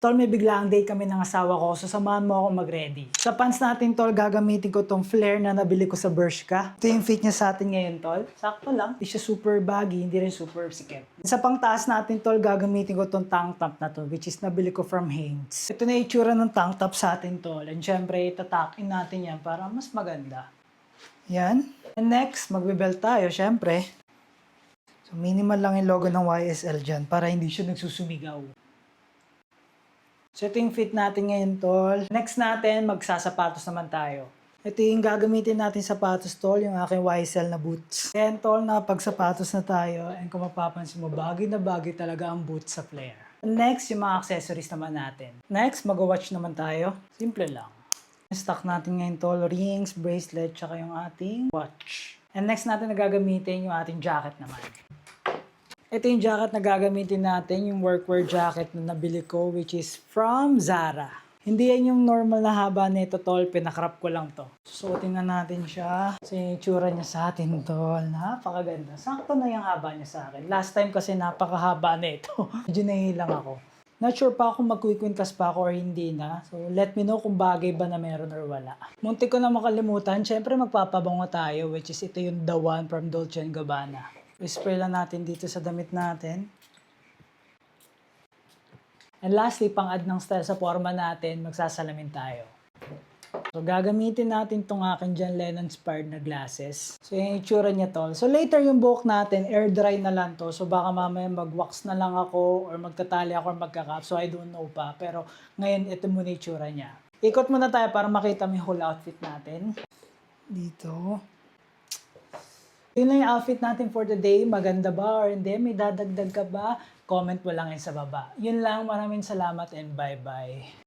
Tol, may biglaang date kami ng asawa ko, so samahan mo ako mag-ready. Sa pants natin, tol, gagamitin ko tong flare na nabili ko sa Bershka. Ito yung fit niya sa atin ngayon, tol. Sakto lang. Hindi siya super baggy, hindi rin super sikip. Sa pangtaas natin, tol, gagamitin ko tong tank top na to, which is nabili ko from Hanes. Ito na yung itsura ng tank top sa atin, tol. And syempre, itatakin natin yan para mas maganda. Yan. And next, magbe-belt tayo, syempre. So, minimal lang yung logo ng YSL dyan para hindi siya nagsusumigaw. So, ito yung fit natin ngayon, tol. Next natin, magsasapatos naman tayo. Ito yung gagamitin natin sapatos, tol, yung aking YSL na boots. Kaya, tol, nakapagsapatos na tayo. And kung mapapansin mo, bagay na bagay talaga ang boots sa flare. Next, yung mga accessories naman natin. Next, mag-watch naman tayo. Simple lang. Stock natin ngayon, tol, rings, bracelet, tsaka yung ating watch. And next natin na gagamitin yung ating jacket naman. Ito yung jacket na gagamitin natin, yung workwear jacket na nabili ko, which is from Zara. Hindi yan yung normal na haba nito, tol. Pinakrap ko lang to. Susuotin na natin siya. So yung itsura niya sa atin, tol. Napakaganda. Sakto na yung haba niya sa akin. Last time kasi napakahaba nito. Medyo nahilang ako. Not sure pa kung magkukwintas pa ako or hindi na. So let me know kung bagay ba na meron or wala. Muntik ko na makalimutan. Siyempre magpapabango tayo, which is ito yung The One from Dolce & Gabbana. I-spray lang natin dito sa damit natin. And lastly, pang-add ng style sa forma natin, magsasalamin tayo. So, gagamitin natin itong aking John Lennon-inspired na glasses. So, yung itsura niya, tol. So, later yung buhok natin, air dry na lang to. So, baka mamaya mag-wax na lang ako or magtatali ako or magka-cap. So, I don't know pa. Pero, ngayon, ito muna yung itsura niya. Ikot muna tayo para makita mo yung whole outfit natin. Dito. Yun lang yung outfit natin for today. Maganda ba or hindi? May dadagdag ka ba? Comment mo lang yun sa baba. Yun lang. Maraming salamat and bye-bye.